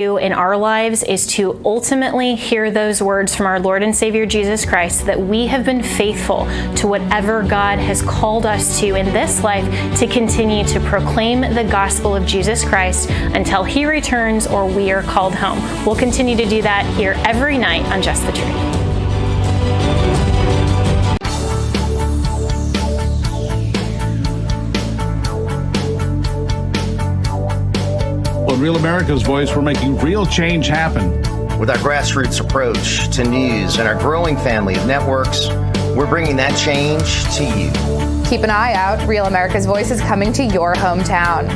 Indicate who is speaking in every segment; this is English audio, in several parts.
Speaker 1: in our lives is to ultimately hear those words from our Lord and Savior Jesus Christ, that we have been faithful to whatever God has called us to in this life, to continue to proclaim the gospel of Jesus Christ until He returns or we are called home. We'll continue to do that here every night on Just the Truth.
Speaker 2: On Real America's Voice, we're making real change happen.
Speaker 3: With our grassroots approach to news and our growing family of networks, we're bringing that change to you.
Speaker 4: Keep an eye out. Real America's Voice is coming to your hometown.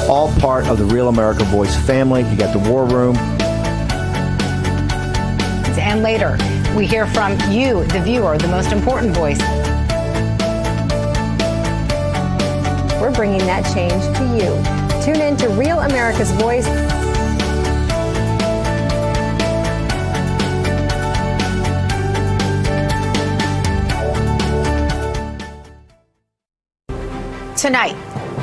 Speaker 5: All part of the Real America Voice family. You got the War Room.
Speaker 6: And later, we hear from you, the viewer, the most important voice. We're bringing that change to you. Tune in to Real America's Voice.
Speaker 7: Tonight,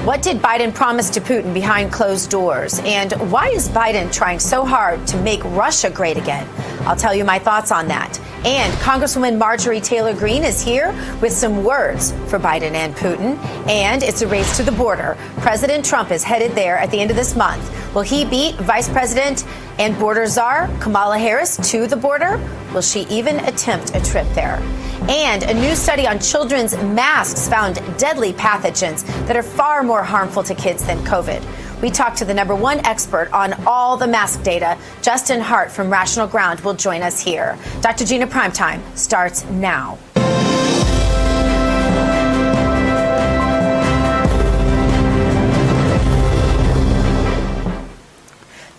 Speaker 7: what did Biden promise to Putin behind closed doors? And why is Biden trying so hard to make Russia great again? I'll tell you my thoughts on that. And Congresswoman Marjorie Taylor Greene is here with some words for Biden and Putin. And it's a race to the border. President Trump is headed there at the end of this month. Will he beat Vice President and border czar Kamala Harris to the border? Will she even attempt a trip there? And a new study on children's masks found deadly pathogens that are far more harmful to kids than COVID. We talked to the #1 expert on all the mask data. Justin Hart from Rational Ground will join us here. Dr. Gina PrimeTime starts now.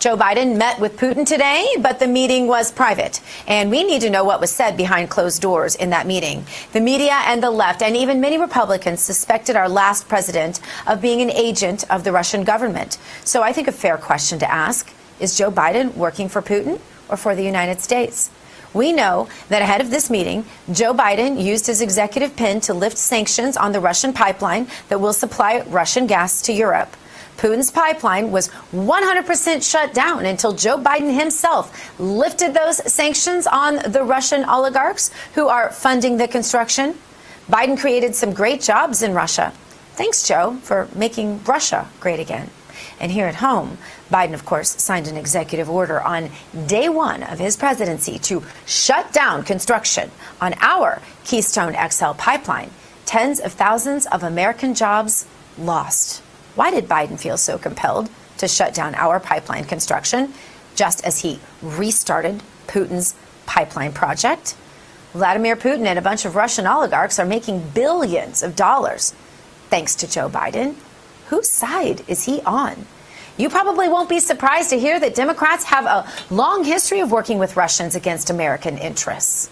Speaker 7: Joe Biden met with Putin today, but the meeting was private. And we need to know what was said behind closed doors in that meeting. The media and the left, and even many Republicans, suspected our last president of being an agent of the Russian government. So I think a fair question to ask, is Joe Biden working for Putin or for the United States? We know that ahead of this meeting, Joe Biden used his executive pen to lift sanctions on the Russian pipeline that will supply Russian gas to Europe. Putin's pipeline was 100% shut down until Joe Biden himself lifted those sanctions on the Russian oligarchs who are funding the construction. Biden created some great jobs in Russia. Thanks, Joe, for making Russia great again. And here at home, Biden, of course, signed an executive order on day one of his presidency to shut down construction on our Keystone XL pipeline. Tens of thousands of American jobs lost. Why did Biden feel so compelled to shut down our pipeline construction just as he restarted Putin's pipeline project? Vladimir Putin and a bunch of Russian oligarchs are making billions of dollars thanks to Joe Biden. Whose side is he on? You probably won't be surprised to hear that Democrats have a long history of working with Russians against American interests.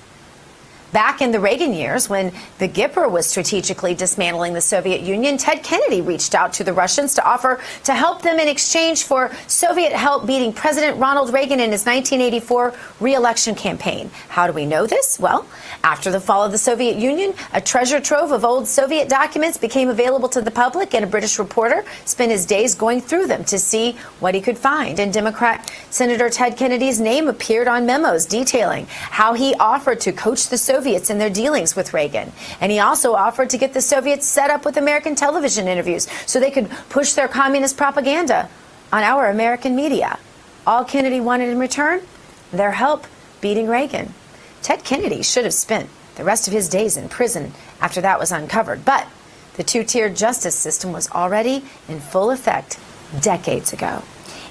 Speaker 7: Back in the Reagan years, when the Gipper was strategically dismantling the Soviet Union, Ted Kennedy reached out to the Russians to offer to help them in exchange for Soviet help beating President Ronald Reagan in his 1984 re-election campaign. How do we know this? Well, after the fall of the Soviet Union, a treasure trove of old Soviet documents became available to the public, and a British reporter spent his days going through them to see what he could find. And Democrat Senator Ted Kennedy's name appeared on memos detailing how he offered to coach the Soviets in their dealings with Reagan. And he also offered to get the Soviets set up with American television interviews so they could push their communist propaganda on our American media. All Kennedy wanted in return? Their help beating Reagan. Ted Kennedy should have spent the rest of his days in prison after that was uncovered. But the two-tiered justice system was already in full effect decades ago.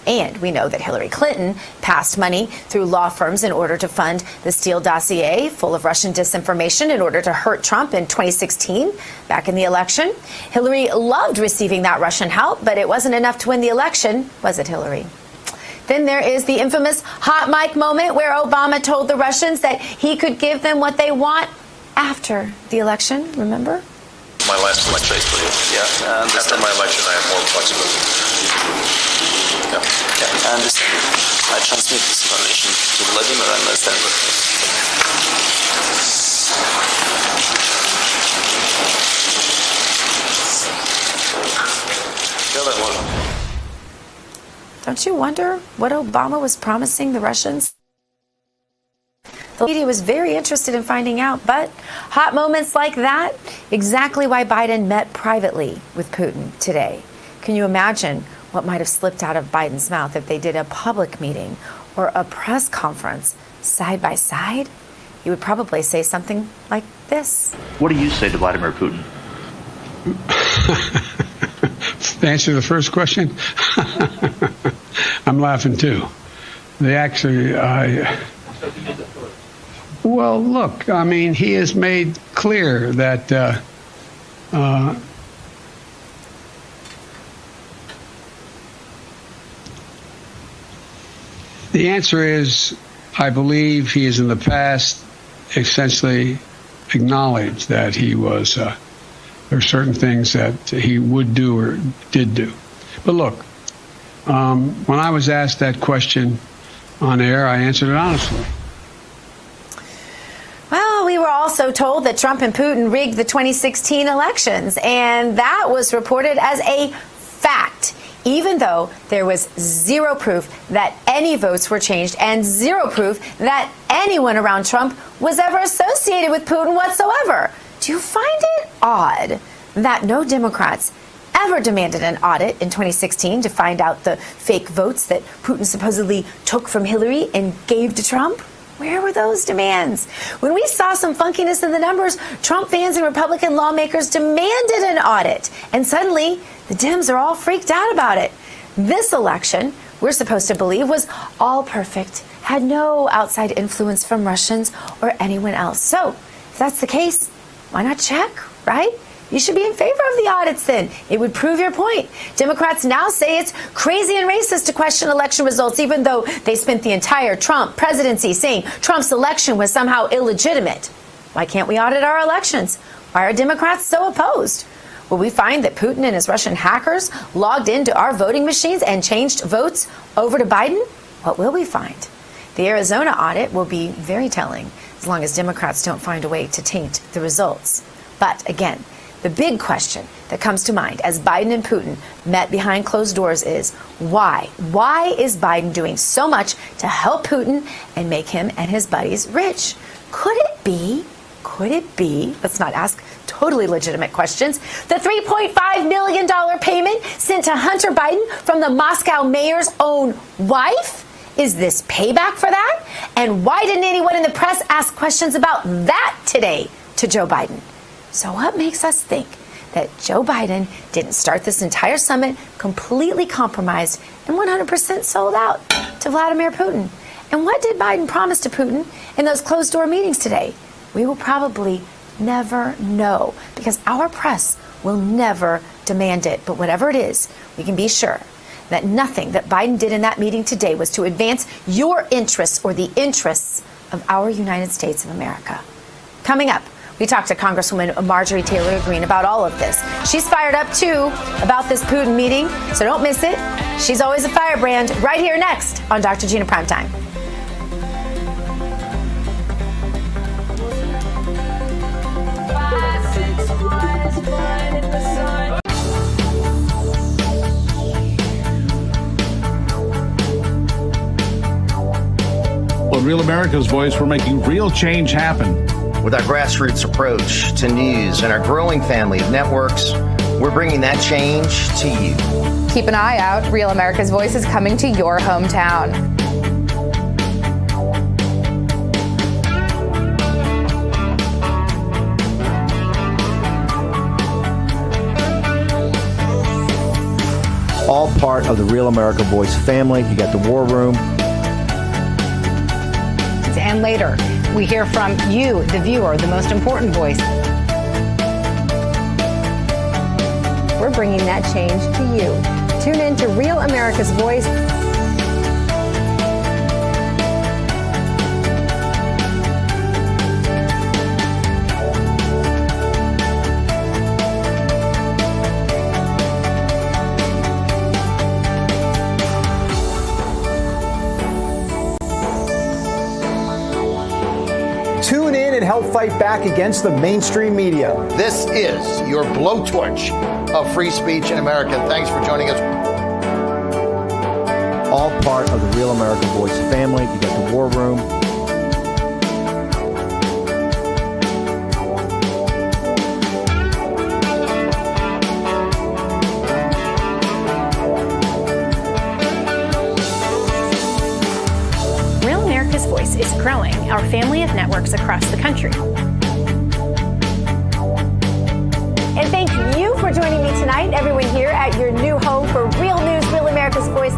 Speaker 7: And we know that Hillary Clinton passed money through law firms in order to fund the Steele dossier full of Russian disinformation in order to hurt Trump in 2016, back in the election. Hillary loved receiving that Russian help, but it wasn't enough to win the election, was it, Hillary? Then there is the infamous hot mic moment where Obama told the Russians that he could give them what they want after the election, remember?
Speaker 8: My last election, yeah. After my election, I have more flexibility. Yeah. I understand. I transmit this information to Vladimir and Stanley.
Speaker 7: Don't you wonder what Obama was promising the Russians? The media was very interested in finding out, but hot moments like that, exactly why Biden met privately with Putin today. Can you imagine what might have slipped out of Biden's mouth if they did a public meeting or a press conference side by side? He would probably say something like this.
Speaker 9: What do you say to Vladimir Putin?
Speaker 10: To answer the first question, I'm laughing too. They actually, well, look, I mean, he has made clear that the answer is, I believe he has in the past essentially acknowledged that he was, there are certain things that he would do or did do. But look, when I was asked that question on air, I answered it honestly.
Speaker 7: Well, we were also told that Trump and Putin rigged the 2016 elections, and that was reported as a fact, even though there was zero proof that any votes were changed and zero proof that anyone around Trump was ever associated with Putin whatsoever. Do you find it odd that no Democrats ever demanded an audit in 2016 to find out the fake votes that Putin supposedly took from Hillary and gave to Trump? Where were those demands? When we saw some funkiness in the numbers, Trump fans and Republican lawmakers demanded an audit. And suddenly, the Dems are all freaked out about it. This election, we're supposed to believe, was all perfect, had no outside influence from Russians or anyone else. So, if that's the case, why not check, right? You should be in favor of the audits then. It would prove your point. Democrats now say it's crazy and racist to question election results, even though they spent the entire Trump presidency saying Trump's election was somehow illegitimate. Why can't we audit our elections? Why are Democrats so opposed? Will we find that Putin and his Russian hackers logged into our voting machines and changed votes over to Biden? What will we find? The Arizona audit will be very telling, as long as Democrats don't find a way to taint the results. But again, the big question that comes to mind as Biden and Putin met behind closed doors is why? Why is Biden doing so much to help Putin and make him and his buddies rich? Could it be, let's not ask totally legitimate questions, the $3.5 million payment sent to Hunter Biden from the Moscow mayor's own wife? Is this payback for that? And why didn't anyone in the press ask questions about that today to Joe Biden? So what makes us think that Joe Biden didn't start this entire summit completely compromised and 100% sold out to Vladimir Putin? And what did Biden promise to Putin in those closed-door meetings today? We will probably never know because our press will never demand it. But whatever it is, we can be sure that nothing that Biden did in that meeting today was to advance your interests or the interests of our United States of America. Coming up, we talked to Congresswoman Marjorie Taylor Greene about all of this. She's fired up, too, about this Putin meeting, so don't miss it. She's always a firebrand right here next on Dr. Gina PrimeTime.
Speaker 2: On Real America's Voice, we're making real change happen.
Speaker 3: With our grassroots approach to news and our growing family of networks, we're bringing that change to you.
Speaker 4: Keep an eye out. Real America's Voice is coming to your hometown.
Speaker 5: All part of the Real America Voice family. You got the War Room.
Speaker 11: And later, we hear from you, the viewer, the most important voice.
Speaker 6: We're bringing that change to you. Tune in to Real America's Voice.
Speaker 12: Tune in and help fight back against the mainstream media.
Speaker 13: This is your blowtorch of free speech in America. Thanks for joining us.
Speaker 5: all part of the Real America Voice family. You got the War Room.
Speaker 1: Real America's Voice is growing our family of networks across the country.
Speaker 6: And thank you for joining me tonight, everyone here at your new home for Real News, Real America's Voice.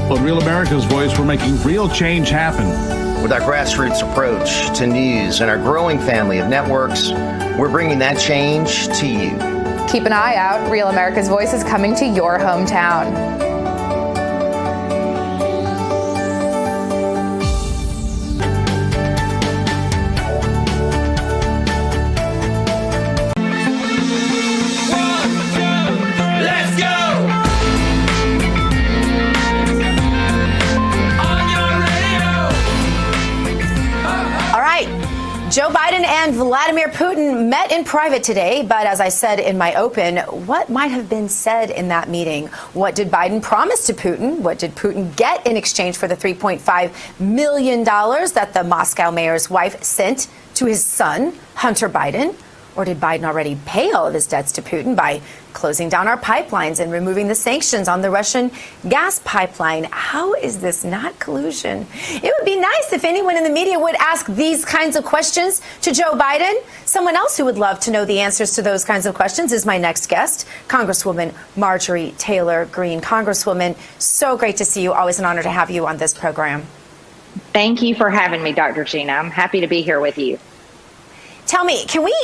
Speaker 2: On Real America's Voice, we're making real change happen.
Speaker 3: With our grassroots approach to news and our growing family of networks, we're bringing that change to you.
Speaker 4: Keep an eye out. Real America's Voice is coming to your hometown.
Speaker 7: Joe Biden and Vladimir Putin met in private today, but as I said in my open, what might have been said in that meeting? What did Biden promise to Putin? What did Putin get in exchange for the $3.5 million that the Moscow mayor's wife sent to his son, Hunter Biden? Or did Biden already pay all of his debts to Putin by closing down our pipelines and removing the sanctions on the Russian gas pipeline? How is this not collusion? It would be nice if anyone in the media would ask these kinds of questions to Joe Biden. Someone else who would love to know the answers to those kinds of questions is my next guest, Congresswoman Marjorie Taylor Greene. Congresswoman, so great to see you. Always an honor to have you on this program.
Speaker 13: Thank you for having me, Dr. Gina. I'm happy to be here with you.
Speaker 7: Tell me, can we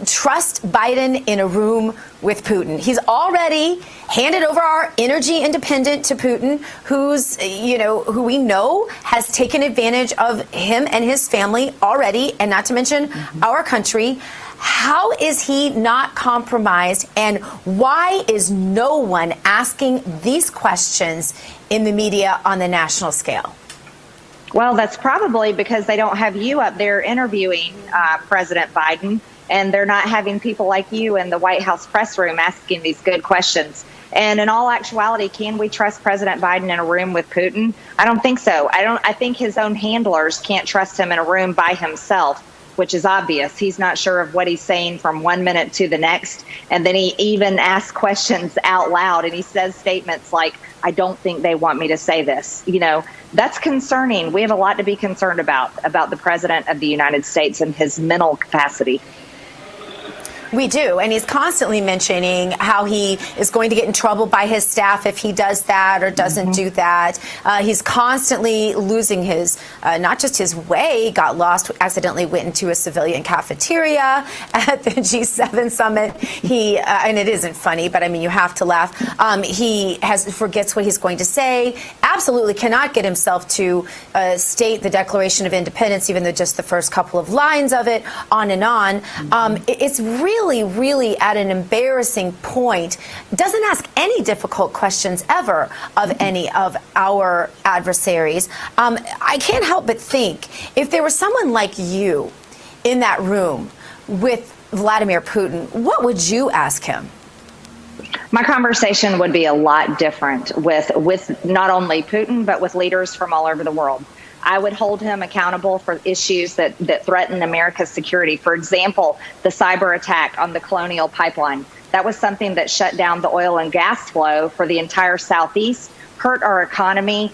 Speaker 7: trust Biden in a room with Putin? He's already handed over our energy independent to Putin, who we know has taken advantage of him and his family already, and not to mention our country. How is he not compromised, and why is no one asking these questions in the media on the national scale?
Speaker 13: Well, that's probably because they don't have you up there interviewing President Biden, and they're not having people like you in the White House press room asking these good questions. And in all actuality, can we trust President Biden in a room with Putin? I don't think so. I think his own handlers can't trust him in a room by himself, which is obvious. He's not sure of what he's saying from 1 minute to the next. And then he even asks questions out loud, and he says statements like, I don't think they want me to say this. That's concerning. We have a lot to be concerned about the president of the United States and his mental capacity.
Speaker 7: We do. And he's constantly mentioning how he is going to get in trouble by his staff if he does that or doesn't do that. He's constantly losing his, not just his way, got lost, accidentally went into a civilian cafeteria at the G7 summit. And it isn't funny, but I mean, you have to laugh. He forgets what he's going to say, absolutely cannot get himself to state the Declaration of Independence, even though just the first couple of lines of it, on and on. It's really at an embarrassing point. Doesn't ask any difficult questions ever of any of our adversaries. I can't help but think if there was someone like you in that room with Vladimir Putin, what would you ask him?
Speaker 13: My conversation would be a lot different with not only Putin, but with leaders from all over the world. I would hold him accountable for issues that threaten America's security. For example, the cyber attack on the Colonial Pipeline. That was something that shut down the oil and gas flow for the entire Southeast, hurt our economy,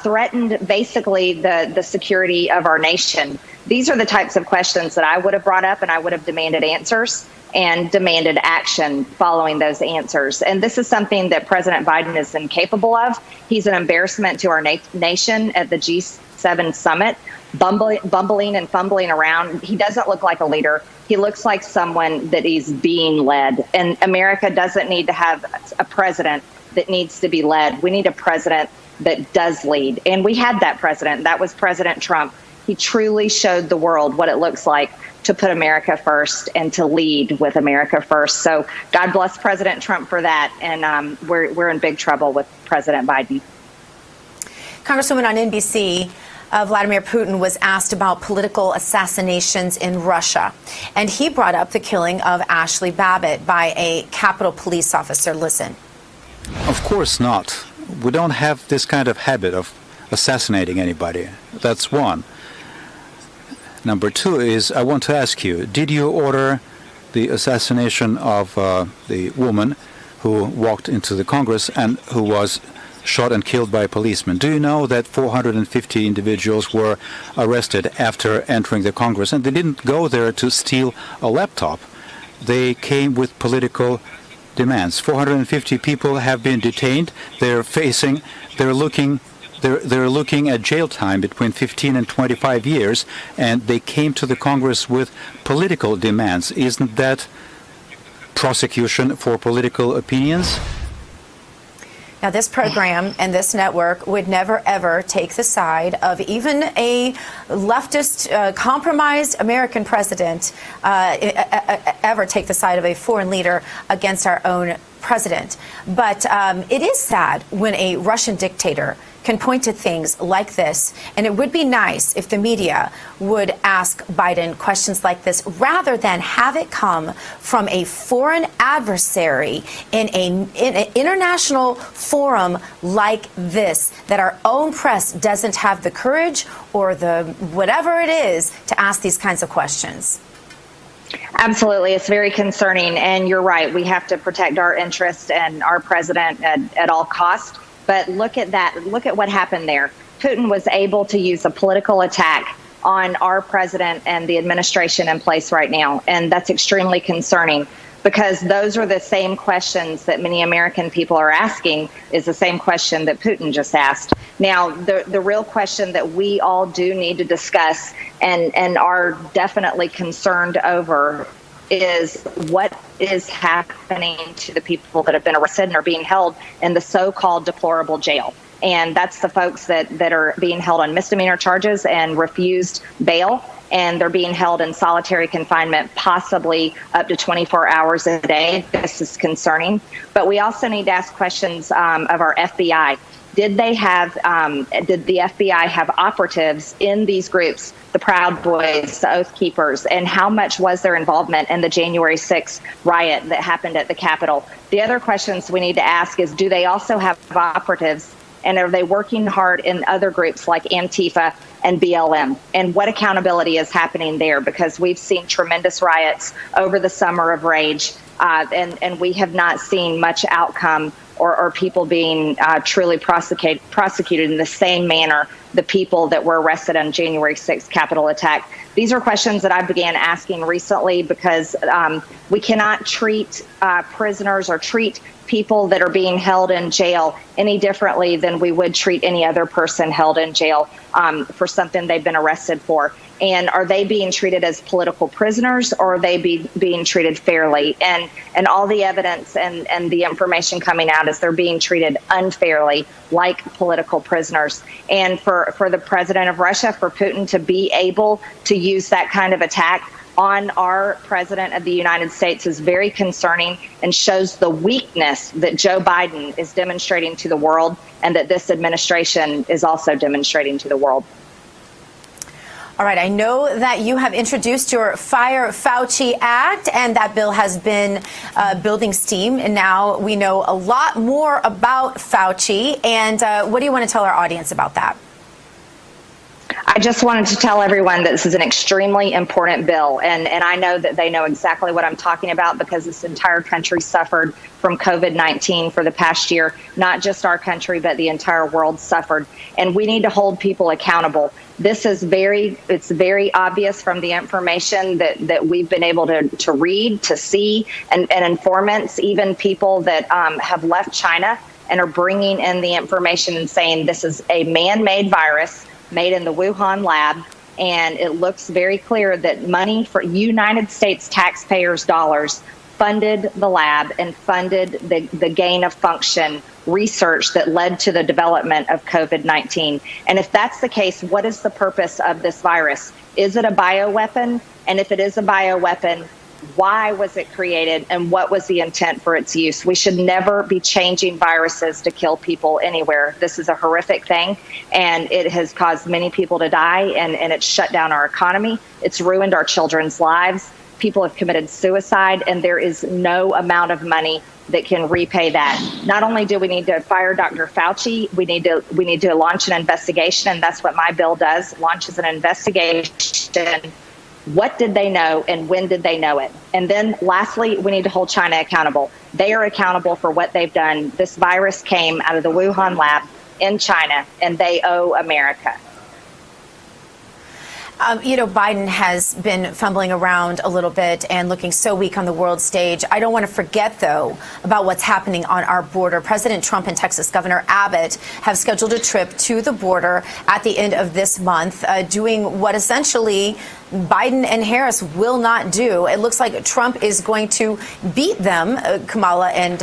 Speaker 13: threatened basically the security of our nation. These are the types of questions that I would have brought up, and I would have demanded answers and demanded action following those answers. And this is something that President Biden is incapable of. He's an embarrassment to our nation at the G7 summit, bumbling and fumbling around. He doesn't look like a leader. He looks like someone that is being led. And America doesn't need to have a president that needs to be led. We need a president that does lead. And we had that president. That was President Trump. He truly showed the world what it looks like to put America first and to lead with America first. So God bless President Trump for that. And we're in big trouble with President Biden.
Speaker 7: Congresswoman, on NBC, Vladimir Putin was asked about political assassinations in Russia, and he brought up the killing of Ashley Babbitt by a Capitol police officer. Listen.
Speaker 14: Of course not. We don't have this kind of habit of assassinating anybody. That's one. Number two is, I want to ask you, did you order the assassination of the woman who walked into the Congress and who was shot and killed by a policeman? Do you know that 450 individuals were arrested after entering the Congress? And they didn't go there to steal a laptop. They came with political demands. 450 people have been detained. They're looking at jail time between 15 and 25 years, and they came to the Congress with political demands. Isn't that prosecution for political opinions?
Speaker 7: Now, this program and this network would never, ever take the side of even a leftist, compromised American president, ever take the side of a foreign leader against our own president. But it is sad when a Russian dictator can point to things like this. And it would be nice if the media would ask Biden questions like this rather than have it come from a foreign adversary in an international forum like this, that our own press doesn't have the courage or the whatever it is to ask these kinds of questions.
Speaker 13: Absolutely. It's very concerning. And you're right. We have to protect our interests and our president at all costs. But look at that. Look at what happened there. Putin was able to use a political attack on our president and the administration in place right now. And that's extremely concerning, because those are the same questions that many American people are asking, is the same question that Putin just asked. Now, the real question that we all do need to discuss and are definitely concerned over is what is happening to the people that have been arrested and are being held in the so-called deplorable jail. And that's the folks that are being held on misdemeanor charges and refused bail. And they're being held in solitary confinement, possibly up to 24 hours a day. This is concerning. But we also need to ask questions of our FBI. Did the FBI have operatives in these groups, the Proud Boys, the Oath Keepers, and how much was their involvement in the January 6th riot that happened at the Capitol? The other questions we need to ask is, do they also have operatives, and are they working hard in other groups like Antifa and BLM? And what accountability is happening there? Because we've seen tremendous riots over the summer of rage, and we have not seen much outcome or people being truly prosecuted in the same manner, the people that were arrested on January 6th Capitol attack. These are questions that I began asking recently, because we cannot treat prisoners or treat people that are being held in jail any differently than we would treat any other person held in jail for something they've been arrested for. And are they being treated as political prisoners, or are they being treated fairly? And all the evidence and the information coming out is they're being treated unfairly, like political prisoners. And for the president of Russia, for Putin to be able to use that kind of attack on our president of the United States is very concerning, and shows the weakness that Joe Biden is demonstrating to the world, and that this administration is also demonstrating to the world.
Speaker 7: All right, I know that you have introduced your Fire Fauci Act, and that bill has been building steam. And now we know a lot more about Fauci. And what do you want to tell our audience about that?
Speaker 13: I just wanted to tell everyone that this is an extremely important bill. And I know that they know exactly what I'm talking about, because this entire country suffered from COVID-19 for the past year. Not just our country, but the entire world suffered. And we need to hold people accountable. This is it's very obvious from the information that we've been able to read, to see, and informants, even people that have left China and are bringing in the information and saying this is a man-made virus made in the Wuhan lab. And it looks very clear that money for United States taxpayers' dollars funded the lab and funded the gain of function research that led to the development of COVID-19. And if that's the case, what is the purpose of this virus? Is it a bioweapon? And if it is a bioweapon, why was it created and what was the intent for its use? We should never be changing viruses to kill people anywhere. This is a horrific thing, and it has caused many people to die, and it's shut down our economy. It's ruined our children's lives. People have committed suicide, and there is no amount of money that can repay that. Not only do we need to fire Dr. Fauci, we need to launch an investigation, and that's what my bill does, launches an investigation. What did they know and when did they know it? And then lastly, we need to hold China accountable. They are accountable for what they've done. This virus came out of the Wuhan lab in China, and they owe America.
Speaker 7: Biden has been fumbling around a little bit and looking so weak on the world stage. I don't want to forget, though, about what's happening on our border. President Trump and Texas Governor Abbott have scheduled a trip to the border at the end of this month, doing what essentially Biden and Harris will not do. It looks like Trump is going to beat them, Kamala and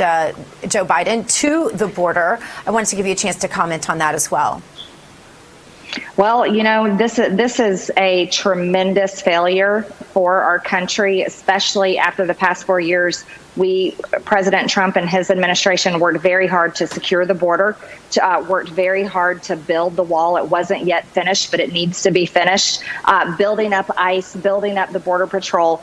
Speaker 7: Joe Biden, to the border. I wanted to give you a chance to comment on that as well.
Speaker 13: Well, this is a tremendous failure for our country, especially after the past 4 years. President Trump and his administration worked very hard to secure the border, worked very hard to build the wall. It wasn't yet finished, but it needs to be finished. Building up ICE, building up the Border Patrol,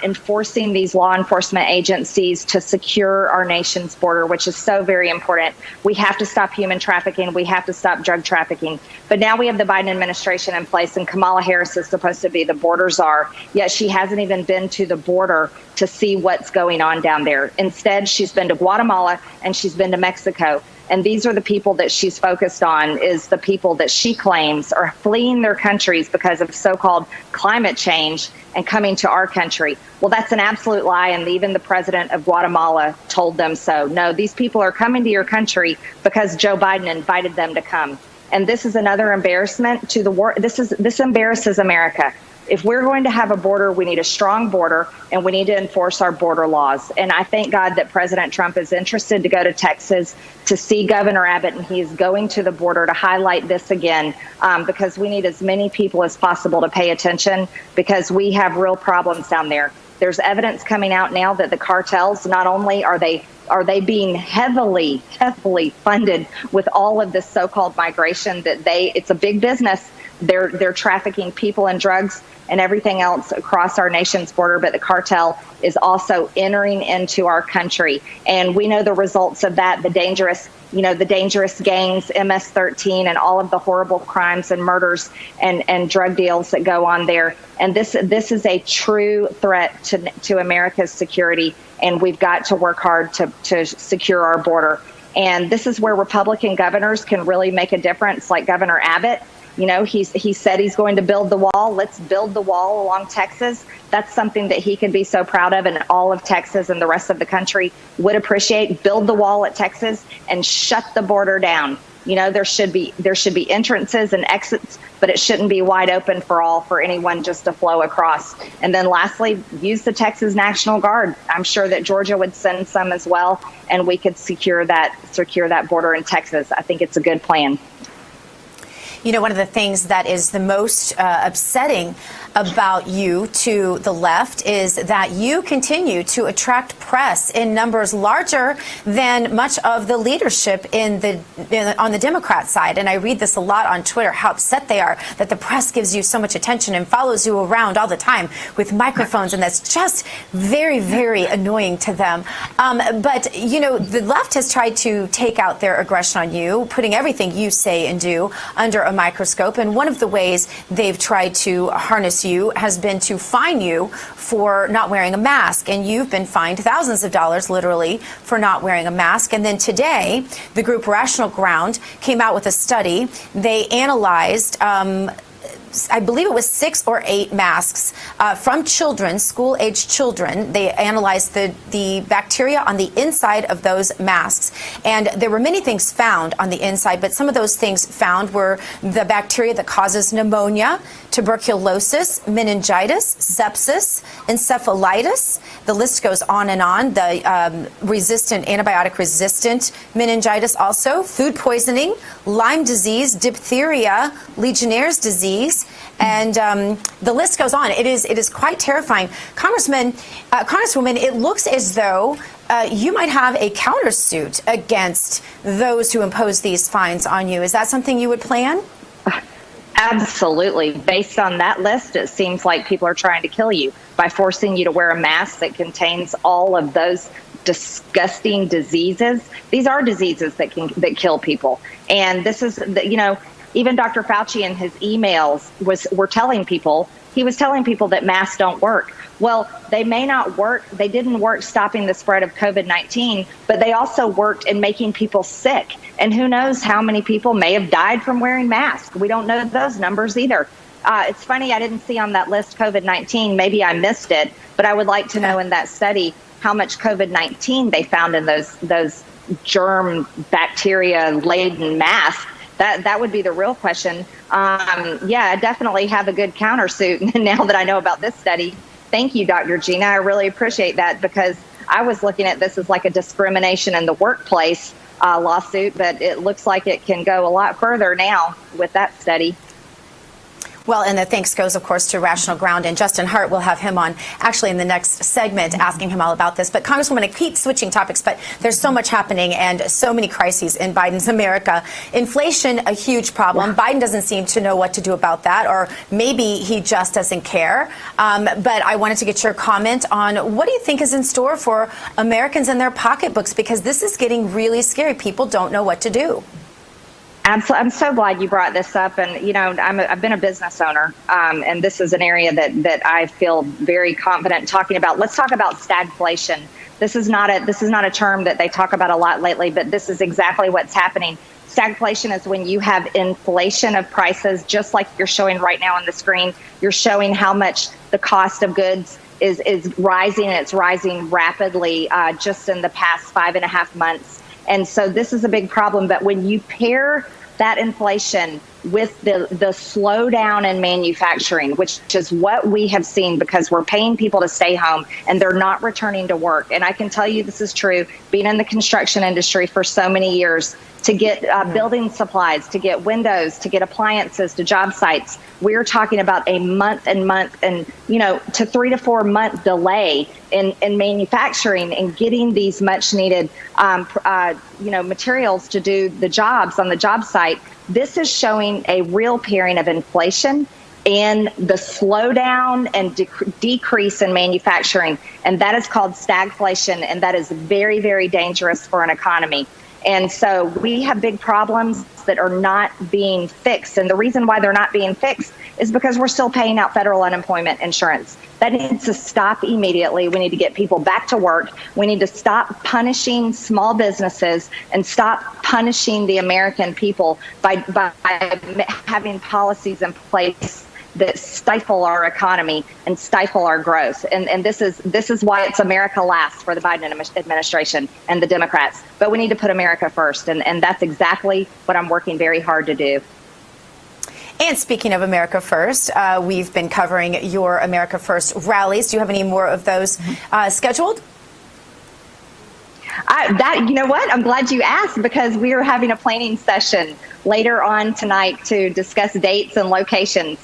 Speaker 13: enforcing these law enforcement agencies to secure our nation's border, which is so very important. We have to stop human trafficking. We have to stop drug trafficking. But now we have the Biden administration in place, and Kamala Harris is supposed to be the border czar, yet she hasn't even been to the border to see what's going on down there. Instead, she's been to Guatemala and she's been to Mexico. And these are the people that she's focused on, is the people that she claims are fleeing their countries because of so-called climate change and coming to our country. Well, that's an absolute lie, and even the president of Guatemala told them so. No, these people are coming to your country because Joe Biden invited them to come. And this is another embarrassment to the world. This embarrasses America. If we're going to have a border, we need a strong border, and we need to enforce our border laws. And I thank God that President Trump is interested to go to Texas to see Governor Abbott, and he is going to the border to highlight this again, because we need as many people as possible to pay attention, because we have real problems down there. There's evidence coming out now that the cartels, not only are they being heavily funded with all of this so-called migration, that it's a big business. They're trafficking people and drugs and everything else across our nation's border, but the cartel is also entering into our country. And we know the results of that, the dangerous gangs, MS-13, and all of the horrible crimes and murders and drug deals that go on there. And this is a true threat to America's security, and we've got to work hard to secure our border. And this is where Republican governors can really make a difference, like Governor Abbott. He said he's going to build the wall. Let's build the wall along Texas. That's something that he can be so proud of, and all of Texas and the rest of the country would appreciate. Build the wall at Texas and shut the border down. There should be entrances and exits, but it shouldn't be wide open for anyone just to flow across. And then lastly, use the Texas National Guard. I'm sure that Georgia would send some as well, and we could secure that border in Texas. I think it's a good plan.
Speaker 7: One of the things that is the most upsetting about you to the left is that you continue to attract press in numbers larger than much of the leadership on the Democrat side. And I read this a lot on Twitter, how upset they are that the press gives you so much attention and follows you around all the time with microphones. And that's just very, very annoying to them. But the left has tried to take out their aggression on you, putting everything you say and do under a microscope. And one of the ways they've tried to harness you has been to fine you for not wearing a mask. And you've been fined thousands of dollars, literally, for not wearing a mask. And then today, the group Rational Ground came out with a study. They analyzed I believe it was 6 or 8 masks from children, school-aged children. They analyzed the bacteria on the inside of those masks. And there were many things found on the inside, but some of those things found were the bacteria that causes pneumonia, tuberculosis, meningitis, sepsis, encephalitis. The list goes on and on. The antibiotic-resistant meningitis also, food poisoning, Lyme disease, diphtheria, Legionnaire's disease, and the list goes on. It is quite terrifying. Congresswoman, it looks as though you might have a countersuit against those who impose these fines on you. Is that something you would plan?
Speaker 13: Absolutely. Based on that list, it seems like people are trying to kill you by forcing you to wear a mask that contains all of those disgusting diseases. These are diseases that kill people. And this is, even Dr. Fauci in his emails was telling people that masks don't work. Well, they may not work. They didn't work stopping the spread of COVID-19, but they also worked in making people sick. And who knows how many people may have died from wearing masks. We don't know those numbers either. It's funny, I didn't see on that list COVID-19. Maybe I missed it, but I would like to know in that study how much COVID-19 they found in those germ bacteria-laden masks. That would be the real question. I definitely have a good countersuit now that I know about this study. Thank you, Dr. Gina. I really appreciate that, because I was looking at this as like a discrimination in the workplace lawsuit, but it looks like it can go a lot further now with that study.
Speaker 7: Well, and the thanks goes, of course, to Rational Ground. And Justin Hart, will have him on actually in the next segment asking him all about this. But Congresswoman, I keep switching topics, but there's so much happening and so many crises in Biden's America. Inflation, a huge problem. Yeah. Biden doesn't seem to know what to do about that, or maybe he just doesn't care. But I wanted to get your comment on what do you think is in store for Americans and their pocketbooks, because this is getting really scary. People don't know what to do.
Speaker 13: I'm so glad you brought this up. And, I've been a business owner, and this is an area that I feel very confident talking about. Let's talk about stagflation. This is not a term that they talk about a lot lately, but this is exactly what's happening. Stagflation is when you have inflation of prices, just like you're showing right now on the screen. You're showing how much the cost of goods is rising, and it's rising rapidly just in the past 5.5 months. And so this is a big problem. But when you pair that inflation with the slowdown in manufacturing, which is what we have seen, because we're paying people to stay home and they're not returning to work. And I can tell you this is true, being in the construction industry for so many years, to get building supplies, to get windows, to get appliances to job sites. We're talking about a month and to 3 to 4 month delay in manufacturing and getting these much needed materials to do the jobs on the job site. This is showing a real pairing of inflation and the slowdown and decrease in manufacturing. And that is called stagflation. And that is very, very dangerous for an economy. And so we have big problems that are not being fixed. And the reason why they're not being fixed is because we're still paying out federal unemployment insurance. That needs to stop immediately. We need to get people back to work. We need to stop punishing small businesses and stop punishing the American people by having policies in place that stifle our economy and stifle our growth. And this is why it's America last for the Biden administration and the Democrats. But we need to put America first. And that's exactly what I'm working very hard to do.
Speaker 7: And speaking of America First, we've been covering your America First rallies. Do you have any more of those scheduled?
Speaker 13: You know what? I'm glad you asked, because we are having a planning session later on tonight to discuss dates and locations.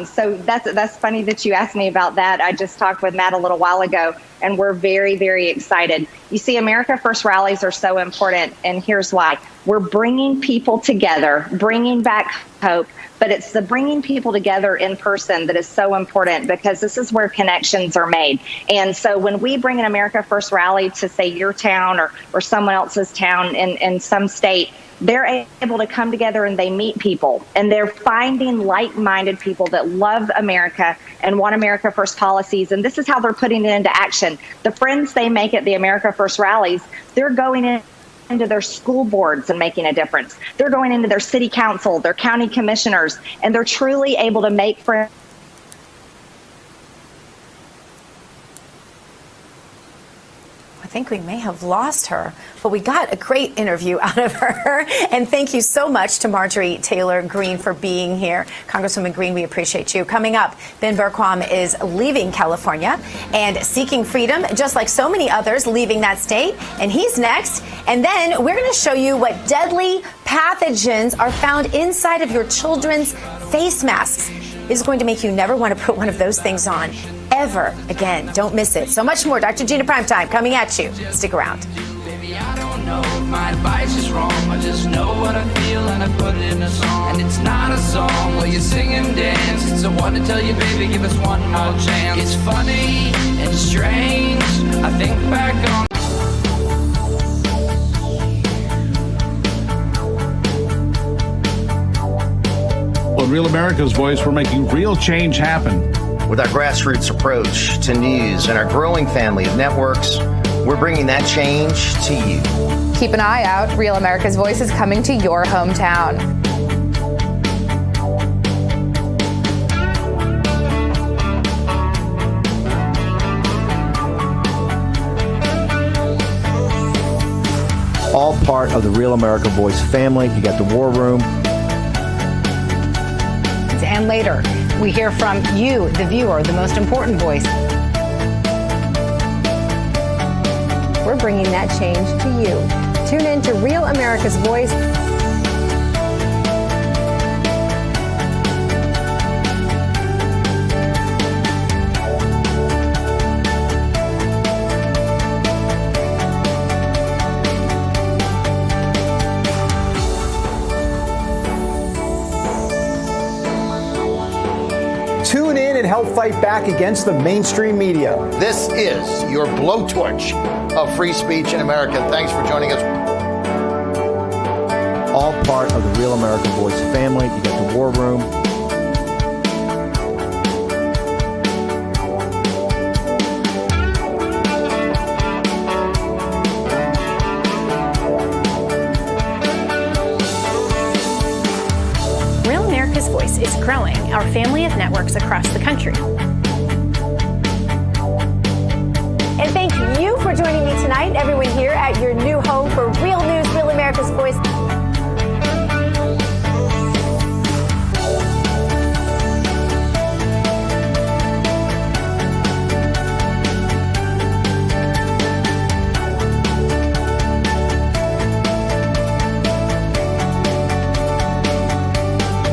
Speaker 13: So that's funny that you asked me about that. I just talked with Matt a little while ago, and we're very, very excited. You see, America First rallies are so important, and here's why. We're bringing people together, bringing back hope, but it's the bringing people together in person that is so important, because this is where connections are made. And so when we bring an America First rally to, say, your town or someone else's town in some state, they're able to come together and they meet people, and they're finding like-minded people that love America and want America First policies. And this is how they're putting it into action. The friends they make at the America First rallies, they're going in into their school boards and making a difference. They're going into their city council, their county commissioners, and they're truly able to make friends.
Speaker 7: I think we may have lost her, but we got a great interview out of her. And thank you so much to Marjorie Taylor Greene for being here. Congresswoman Greene, we appreciate you. Coming up, Ben Bergquam is leaving California and seeking freedom, just like so many others leaving that state. And he's next. And then we're going to show you what deadly pathogens are found inside of your children's face masks. This is going to make you never want to put one of those things on ever again. Don't miss it. So much more. Dr. Gina PrimeTime coming at you. Stick around.
Speaker 15: Baby, I don't know if my advice is wrong. I just know what I feel and I put it in a song. And it's not a song where you sing and dance. It's a one to tell you, baby, give us one more chance. It's funny and strange. I think back on.
Speaker 2: On Real America's Voice, we're making real change happen.
Speaker 3: With our grassroots approach to news and our growing family of networks, we're bringing that change to you.
Speaker 4: Keep an eye out. Real America's Voice is coming to your hometown.
Speaker 5: All part of the Real America Voice family. You got the War Room.
Speaker 11: And later, we hear from you, the viewer, the most important voice.
Speaker 6: We're bringing that change to you. Tune in to Real America's Voice.
Speaker 12: Tune in and help fight back against the mainstream media.
Speaker 16: This is your blowtorch of free speech in America. Thanks for joining us.
Speaker 5: All part of the Real America Voice family. You got the War Room.
Speaker 1: Real America's Voice is growing our family of networks across the country.
Speaker 6: And thank you for joining me tonight, everyone here at your new home for Real News, Real America's Voice.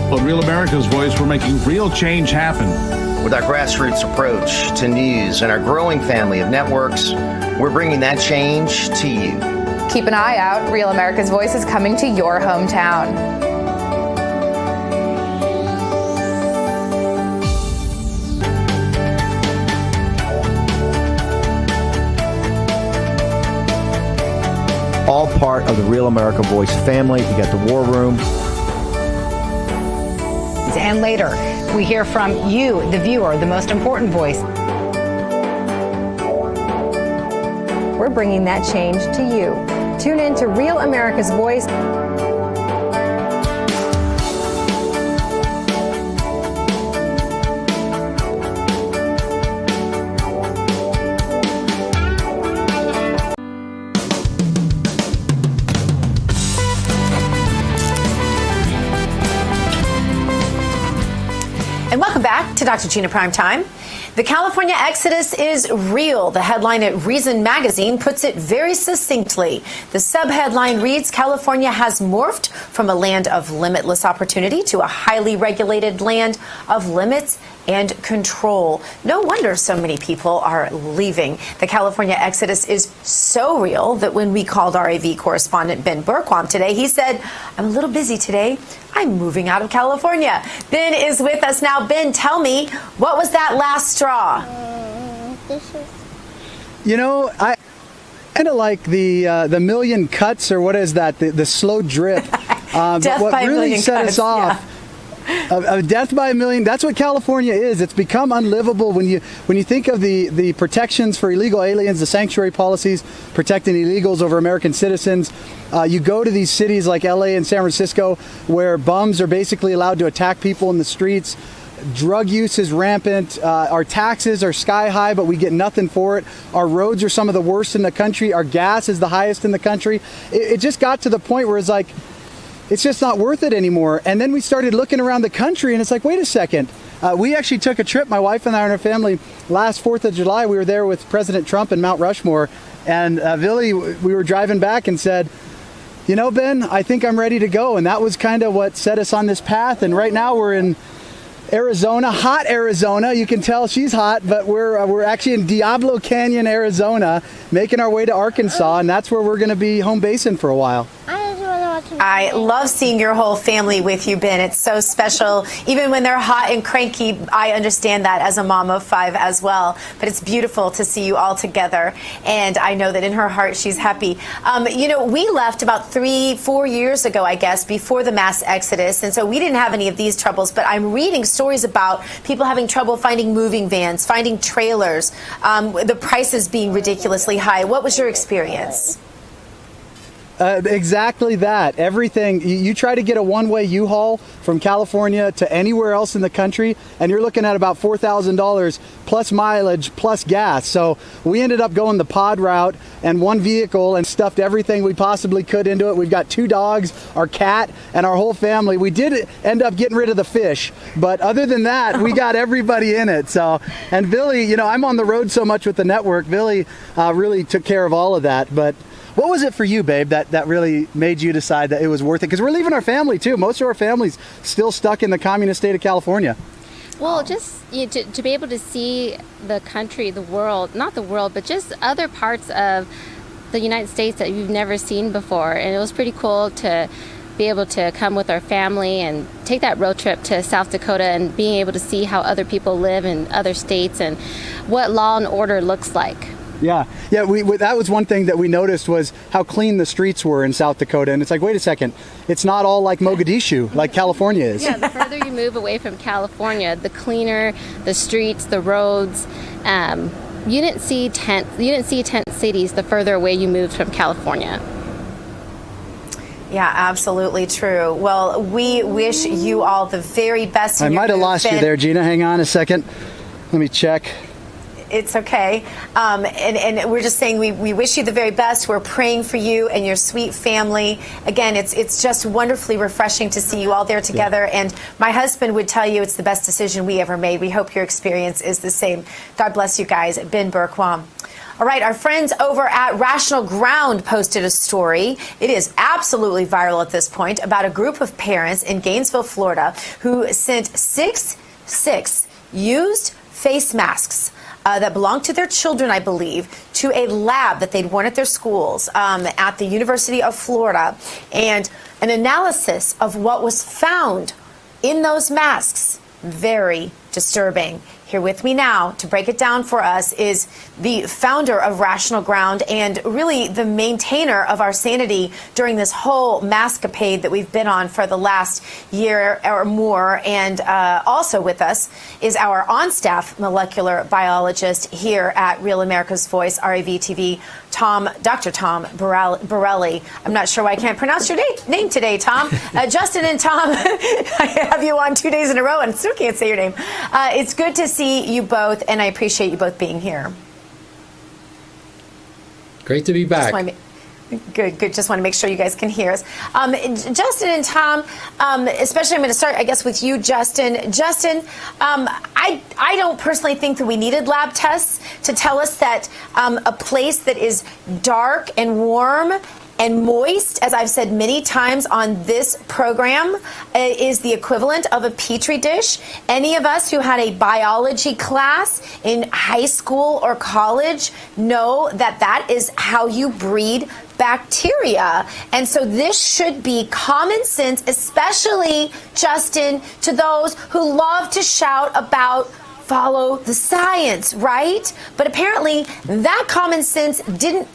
Speaker 2: On Real America's Voice, we're making real change happen.
Speaker 3: With our grassroots approach to news and our growing family of networks, we're bringing that change to you.
Speaker 4: Keep an eye out. Real America's Voice is coming to your hometown.
Speaker 5: All part of the Real America Voice family. You got the War Room.
Speaker 11: And later, we hear from you, the viewer, the most important voice.
Speaker 6: We're bringing that change to you. Tune in to Real America's Voice.
Speaker 7: And welcome back to Dr. Gina PrimeTime. The California exodus is real. The headline at Reason magazine puts it very succinctly. The subheadline reads, California has morphed from a land of limitless opportunity to a highly regulated land of limits and control. No wonder so many people are leaving. The California exodus is so real that when we called our AV correspondent Ben Bergquam today, he said, I'm a little busy today. I'm moving out of California. Ben is with us now. Ben, tell me, what was that last straw?
Speaker 17: You know, I kind of like the million cuts, or what is that? The slow drip. But what really set us off Of death by a million. That's what California is. It's become unlivable when you think of the protections for illegal aliens, the sanctuary policies protecting illegals over American citizens. You go to these cities like LA and San Francisco where bums are basically allowed to attack people in the streets. Drug use is rampant. Our taxes are sky high, but we get nothing for it. Our roads are some of the worst in the country. Our gas is the highest in the country. It just got to the point where it's like, it's just not worth it anymore. And then we started looking around the country and it's like, wait a second. We actually took a trip, my wife and I and our family, last 4th of July. We were there with President Trump in Mount Rushmore. And Billy, we were driving back and said, you know, Ben, I think I'm ready to go. And that was kind of what set us on this path. And right now we're in Arizona, hot Arizona. You can tell she's hot, but we're actually in Diablo Canyon, Arizona, making our way to Arkansas. And that's where we're going to be home basing for a while.
Speaker 7: I love seeing your whole family with you, Ben. It's so special. Even when they're hot and cranky, I understand that as a mom of 5 as well. But it's beautiful to see you all together. And I know that in her heart, she's happy. You know, we left about 3-4 years ago, I guess, before the mass exodus. And so we didn't have any of these troubles. But I'm reading stories about people having trouble finding moving vans, finding trailers, the prices being ridiculously high. What was your experience?
Speaker 17: Exactly that. Everything. You try to get a one-way U-Haul from California to anywhere else in the country, and you're looking at about $4,000 plus mileage plus gas. So we ended up going the pod route and one vehicle and stuffed everything we possibly could into it. We've got 2 dogs, our cat, and our whole family. We did end up getting rid of the fish, but other than that, we got everybody in it. So, and Billy, you know, I'm on the road so much with the network. Billy really took care of all of that, but what was it for you, babe, that really made you decide that it was worth it? Because we're leaving our family, too. Most of our family's still stuck in the communist state of California.
Speaker 18: Well, just to be able to see the country, the world, not the world, but just other parts of the United States that you've never seen before. And it was pretty cool to be able to come with our family and take that road trip to South Dakota and being able to see how other people live in other states and what law and order looks like.
Speaker 17: Yeah. That was one thing that we noticed was how clean the streets were in South Dakota. And it's like, wait a second, it's not all like Mogadishu, like California is.
Speaker 18: Yeah, the further you move away from California, the cleaner the streets, the roads. You didn't see tent cities the further away you moved from California.
Speaker 7: Yeah, absolutely true. Well, we wish you all the very best.
Speaker 17: I might have lost you there, Gina. Hang on a second. Let me check.
Speaker 7: It's okay. And we're just saying we wish you the very best. We're praying for you and your sweet family. Again, it's just wonderfully refreshing to see you all there together. Yeah. And my husband would tell you it's the best decision we ever made. We hope your experience is the same. God bless you guys. Ben Berkwam. All right, our friends over at Rational Ground posted a story. It is absolutely viral at this point about a group of parents in Gainesville, Florida, who sent six used face masks that belonged to their children, I believe, to a lab that they'd worn at their schools at the University of Florida. And an analysis of what was found in those masks, very disturbing. Here with me now to break it down for us is the founder of Rational Ground and really the maintainer of our sanity during this whole maskapade that we've been on for the last year or more. And also with us is our on-staff molecular biologist here at Real America's Voice, RAV-TV, Dr. Tom Borelli. I'm not sure why I can't pronounce your name today, Tom. Justin and Tom, I have you on 2 days in a row and still can't say your name. It's good to see you both, and I appreciate you both being here.
Speaker 19: Great to be back.
Speaker 7: Good. Just want to make sure you guys can hear us. Justin and Tom, especially I'm going to start, I guess, with you, Justin. Justin, I don't personally think that we needed lab tests to tell us that a place that is dark and warm and moist, as I've said many times on this program, is the equivalent of a petri dish. Any of us who had a biology class in high school or college know that that is how you breed bacteria. And so this should be common sense, especially, Justin, to those who love to shout about follow the science, right? But apparently that common sense didn't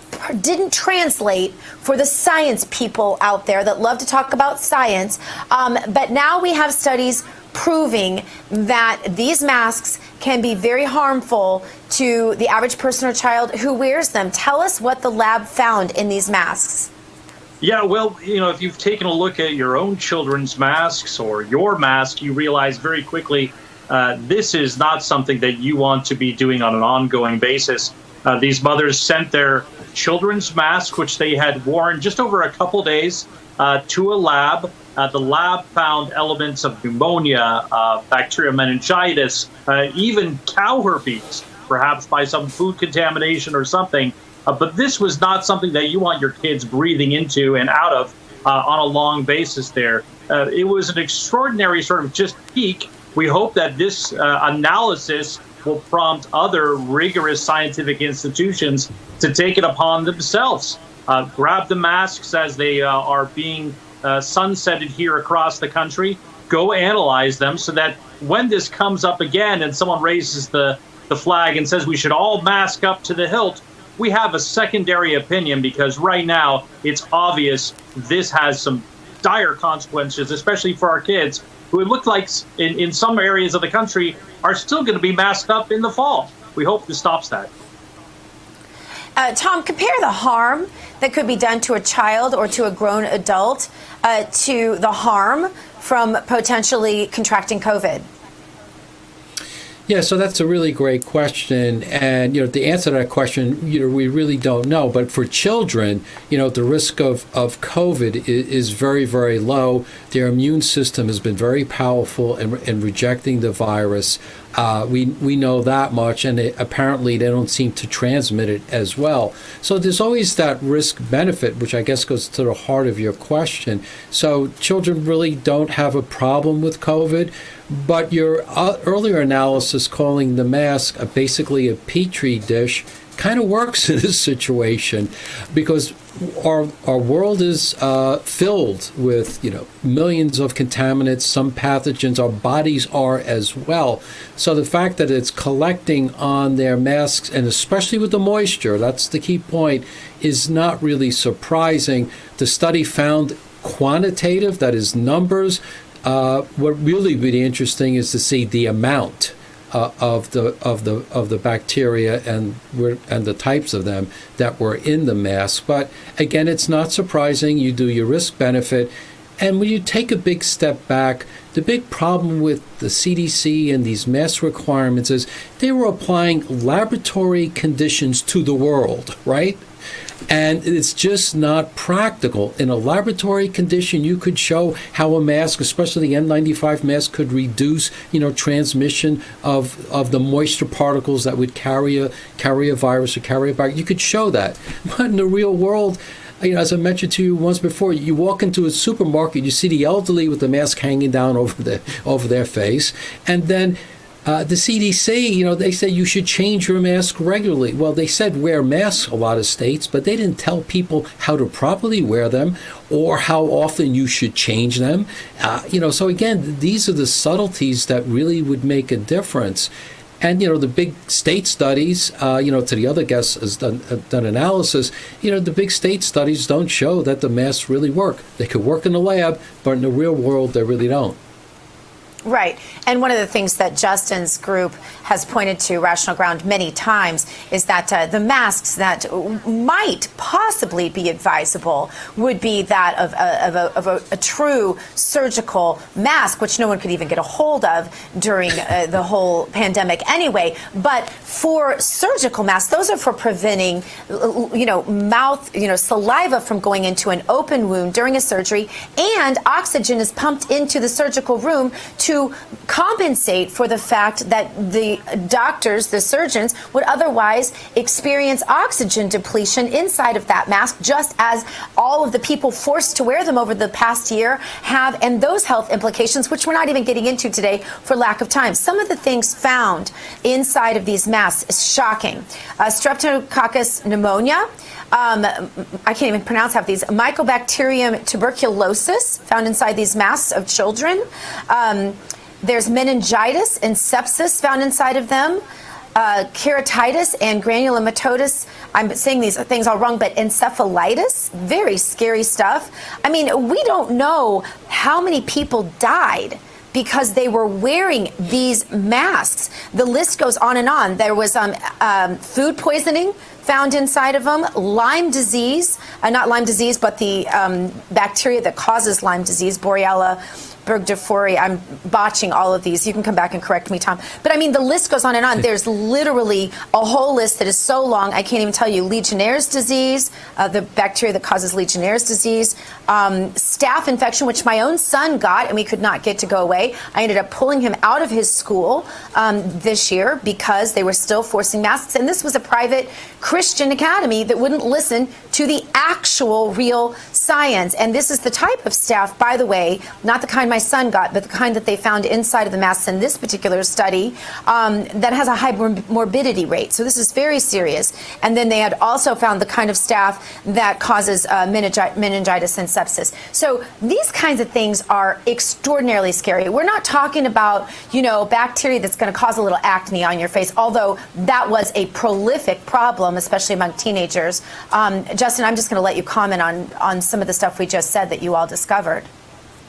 Speaker 7: translate for the science people out there that love to talk about science. But now we have studies proving that these masks can be very harmful to the average person or child who wears them. Tell us what the lab found in these masks.
Speaker 19: Yeah, well, if you've taken a look at your own children's masks or your mask, you realize very quickly this is not something that you want to be doing on an ongoing basis. These mothers sent their children's mask, which they had worn just over a couple days, to a lab. The lab found elements of pneumonia, bacterial meningitis, even cow herpes, perhaps by some food contamination or something. But this was not something that you want your kids breathing into and out of on a long basis there. It was an extraordinary sort of just peek. We hope that this analysis will prompt other rigorous scientific institutions to take it upon themselves. Grab the masks as they are being sunsetted here across the country. Go analyze them so that when this comes up again and someone raises the flag and says we should all mask up to the hilt, we have a secondary opinion, because right now it's obvious this has some dire consequences, especially for our kids, who it looked like in some areas of the country are still going to be masked up in the fall. We hope this stops that.
Speaker 7: Tom, compare the harm that could be done to a child or to a grown adult to the harm from potentially contracting COVID.
Speaker 20: Yeah, so that's a really great question. And, the answer to that question, we really don't know. But for children, the risk of COVID is very, very low. Their immune system has been very powerful in rejecting the virus. We know that much, and apparently they don't seem to transmit it as well. So there's always that risk-benefit, which I guess goes to the heart of your question. So children really don't have a problem with COVID, but your earlier analysis calling the mask basically a petri dish kind of works in this situation, because our world is filled with millions of contaminants, some pathogens. Our bodies are as well. So the fact that it's collecting on their masks, and especially with the moisture, that's the key point, is not really surprising. The study found quantitative, that is numbers. What really would be interesting is to see the amount of the bacteria and the types of them that were in the mask. But again, it's not surprising. You do your risk benefit, and when you take a big step back, the big problem with the CDC and these mask requirements is they were applying laboratory conditions to the world, right? And it's just not practical. In a laboratory condition, you could show how a mask, especially the N95 mask, could reduce, transmission of the moisture particles that would carry a virus or carry a bacteria. You could show that. But in the real world, as I mentioned to you once before, you walk into a supermarket, you see the elderly with the mask hanging down over their face, and then the CDC, they say you should change your mask regularly. Well, they said wear masks a lot of states, but they didn't tell people how to properly wear them or how often you should change them. So again, these are the subtleties that really would make a difference. And, the big state studies, to the other guests has done analysis, the big state studies don't show that the masks really work. They could work in the lab, but in the real world, they really don't.
Speaker 7: Right. And one of the things that Justin's group has pointed to, Rational Ground, many times, is that the masks that might possibly be advisable would be that of a true surgical mask, which no one could even get a hold of during the whole pandemic anyway. But for surgical masks, those are for preventing, mouth, saliva from going into an open wound during a surgery, and oxygen is pumped into the surgical room to compensate for the fact that the doctors, the surgeons, would otherwise experience oxygen depletion inside of that mask, just as all of the people forced to wear them over the past year have, and those health implications, which we're not even getting into today for lack of time. Some of the things found inside of these masks is shocking. Streptococcus pneumonia, I can't even pronounce half these, Mycobacterium tuberculosis found inside these masks of children. There's meningitis and sepsis found inside of them. Keratitis and granulomatosis, I'm saying these things all wrong, but encephalitis, very scary stuff. I mean, we don't know how many people died because they were wearing these masks. The list goes on and on. There was food poisoning found inside of them, Lyme disease, not Lyme disease, but the bacteria that causes Lyme disease, Borrelia burgdorferi. I'm botching all of these. You can come back and correct me, Tom. But I mean, the list goes on and on. There's literally a whole list that is so long, I can't even tell you. Legionnaire's disease, the bacteria that causes Legionnaire's disease, staph infection, which my own son got, and we could not get to go away. I ended up pulling him out of his school this year because they were still forcing masks. And this was a private Christian academy that wouldn't listen to the actual real science. And this is the type of staph, by the way, not the kind my son got, but the kind that they found inside of the masks in this particular study that has a high morbidity rate. So this is very serious. And then they had also found the kind of staph that causes meningitis and sepsis. So these kinds of things are extraordinarily scary. We're not talking about, bacteria that's going to cause a little acne on your face, although that was a prolific problem, especially among teenagers. Justin, I'm just going to let you comment on some of the stuff we just said that you all discovered.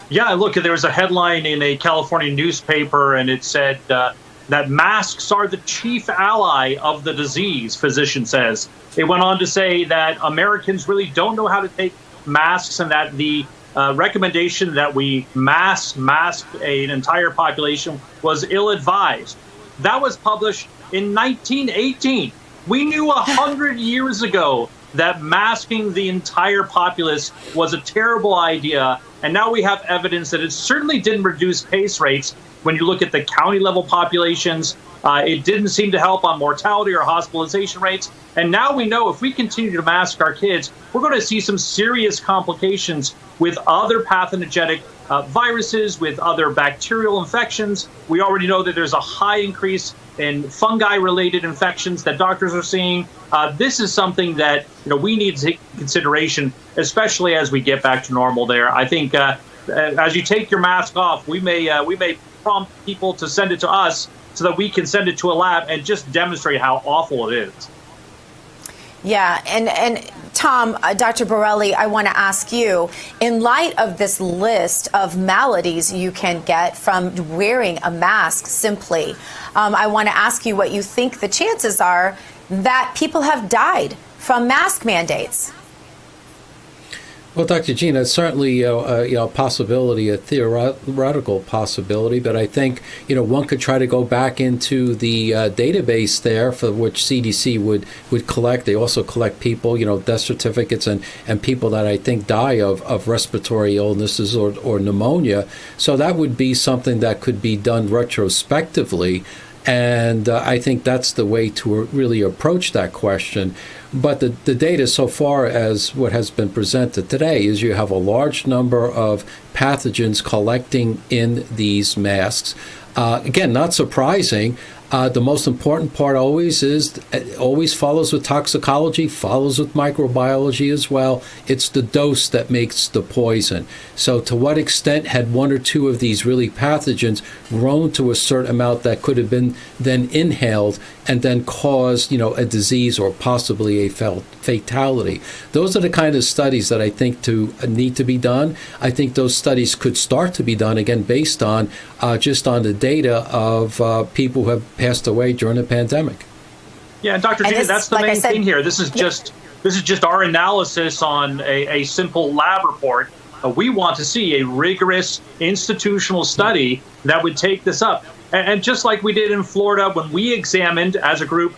Speaker 19: Yeah, look, there was a headline in a California newspaper, and it said that masks are the chief ally of the disease, physician says. It went on to say that Americans really don't know how to take masks, and that the recommendation that we mask an entire population was ill-advised. That was published in 1918. We knew 100 years ago that masking the entire populace was a terrible idea. And now we have evidence that it certainly didn't reduce case rates. When you look at the county level populations, it didn't seem to help on mortality or hospitalization rates. And now we know if we continue to mask our kids, we're going to see some serious complications with other pathogenic viruses, with other bacterial infections. We already know that there's a high increase in fungi-related infections that doctors are seeing. This is something that we need to take into consideration, especially as we get back to normal there. I think as you take your mask off, we may prompt people to send it to us so that we can send it to a lab and just demonstrate how awful it is.
Speaker 7: Yeah, and Tom, Dr. Borelli, I want to ask you, in light of this list of maladies you can get from wearing a mask simply, I want to ask you what you think the chances are that people have died from mask mandates.
Speaker 20: Well, Dr. Gina, it's certainly a possibility, a theoretical possibility, but I think one could try to go back into the database there for which CDC would collect. They also collect people, death certificates and people that I think die of respiratory illnesses or pneumonia. So that would be something that could be done retrospectively. And I think that's the way to really approach that question. But the data so far as what has been presented today is you have a large number of pathogens collecting in these masks. Again, not surprising. The most important part always follows with toxicology, follows with microbiology as well. It's the dose that makes the poison. So to what extent had one or two of these really pathogens grown to a certain amount that could have been then inhaled and then caused, a disease or possibly a fatality? Those are the kind of studies that I think need to be done. I think those studies could start to be done, again, based on just on the data of people who have passed away during the pandemic.
Speaker 19: Yeah, and Dr. Gina, that's the main thing here. This is just our analysis on a simple lab report. We want to see a rigorous institutional study that would take this up. And just like we did in Florida when we examined, as a group,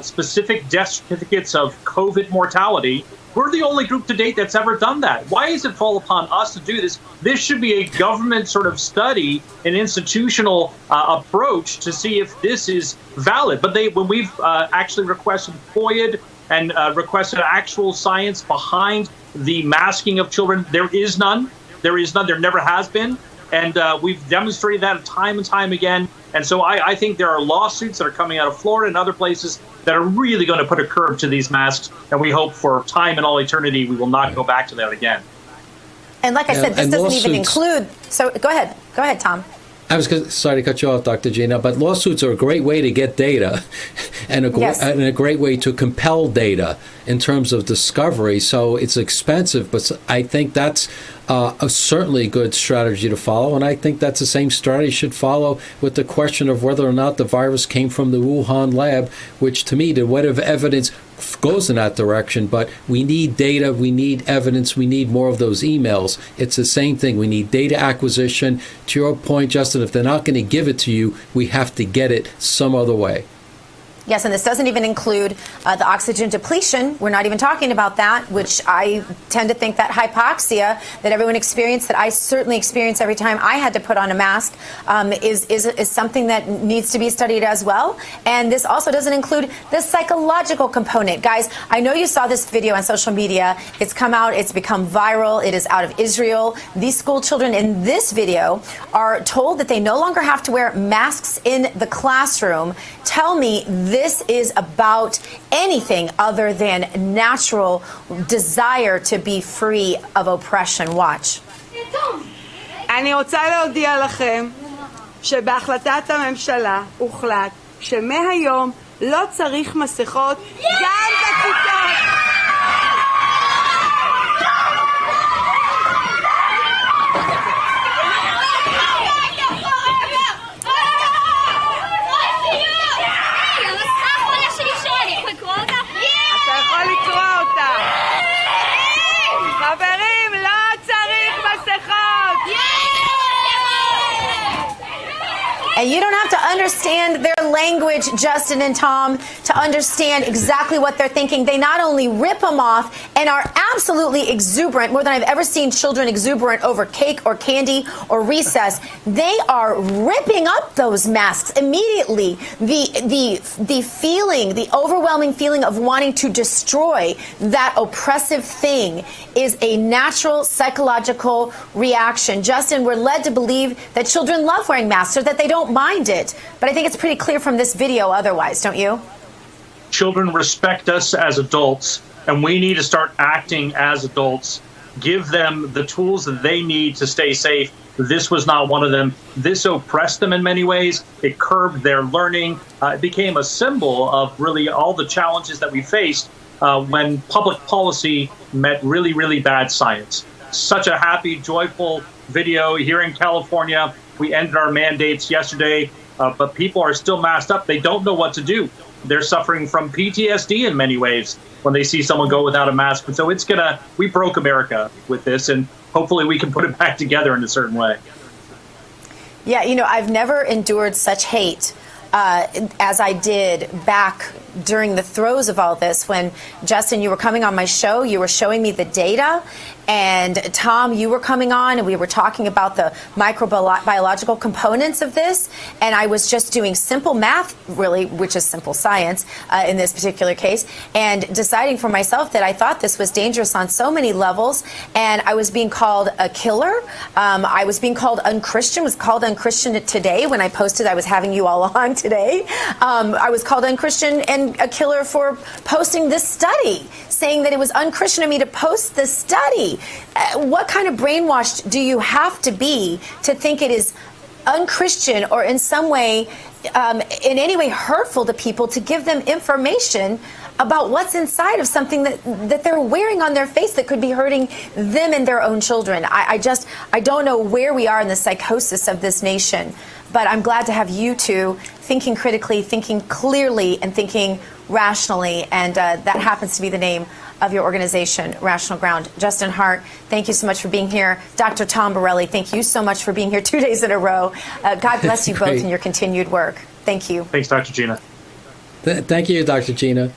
Speaker 19: specific death certificates of COVID mortality, we're the only group to date that's ever done that. Why does it fall upon us to do this? This should be a government sort of study, an institutional approach to see if this is valid. But when we've actually requested FOIA and requested actual science behind the masking of children, there is none. There is none. There never has been. And we've demonstrated that time and time again. And so I think there are lawsuits that are coming out of Florida and other places that are really going to put a curb to these masks. And we hope for time and all eternity we will not go back to that again.
Speaker 7: And like I said, this doesn't even include. So go ahead, Tom.
Speaker 20: I was sorry to cut you off, Dr. Gina, but lawsuits are a great way to get data. and a great way to compel data in terms of discovery. So it's expensive, but I think that's a certainly good strategy to follow, and I think that's the same strategy should follow with the question of whether or not the virus came from the Wuhan lab, which to me, the weight of evidence goes in that direction, but we need data, we need evidence, we need more of those emails. It's the same thing. We need data acquisition. To your point, Justin, if they're not going to give it to you, we have to get it some other way.
Speaker 7: Yes, and this doesn't even include the oxygen depletion. We're not even talking about that, which I tend to think that hypoxia that everyone experienced, that I certainly experienced every time I had to put on a mask, is something that needs to be studied as well. And this also doesn't include the psychological component. Guys, I know you saw this video on social media. It's come out. It's become viral. It is out of Israel. These school children in this video are told that they no longer have to wear masks in the classroom. Tell me this is about anything other than natural desire to be free of oppression. Watch.
Speaker 21: אני רוצה להודיע לכם שבהחלטת הממשלה הוחלט שמהיום לא צריך מסכות גם בכיתות. חברים, לא צריך מסכות!
Speaker 7: And you don't have to understand their language, Justin and Tom, to understand exactly what they're thinking. They not only rip them off and are absolutely exuberant, more than I've ever seen children exuberant over cake or candy or recess. They are ripping up those masks immediately. The feeling, the overwhelming feeling of wanting to destroy that oppressive thing is a natural psychological reaction. Justin, we're led to believe that children love wearing masks or that they don't mind it. But I think it's pretty clear from this video otherwise, don't you?
Speaker 19: Children respect us as adults, and we need to start acting as adults. Give them the tools that they need to stay safe. This was not one of them. This oppressed them in many ways. It curbed their learning. It became a symbol of really all the challenges that we faced when public policy met really, really bad science. Such a happy, joyful video here in California. We ended our mandates yesterday, but people are still masked up. They don't know what to do. They're suffering from PTSD in many ways when they see someone go without a mask. And so we broke America with this, and hopefully we can put it back together in a certain way.
Speaker 7: Yeah, I've never endured such hate as I did back during the throes of all this when, Justin, you were coming on my show, you were showing me the data, and Tom, you were coming on and we were talking about the microbiological components of this, and I was just doing simple math, really, which is simple science in this particular case, and deciding for myself that I thought this was dangerous on so many levels, and I was being called a killer. I was being called unchristian, was called unchristian today when I posted I was having you all on today. I was called unchristian and a killer for posting this study, saying that it was unchristian of me to post this study. What kind of brainwashed do you have to be to think it is unchristian or in some way, in any way hurtful to people to give them information about what's inside of something that they're wearing on their face that could be hurting them and their own children? I don't know where we are in the psychosis of this nation, but I'm glad to have you two thinking critically, thinking clearly, and thinking rationally, and that happens to be the name of your organization, Rational Ground. Justin Hart, thank you so much for being here. Dr. Tom Borelli, thank you so much for being here 2 days in a row. God bless you both in your continued work. Thank you.
Speaker 19: Thanks, Dr. Gina.
Speaker 20: Thank you, Dr. Gina.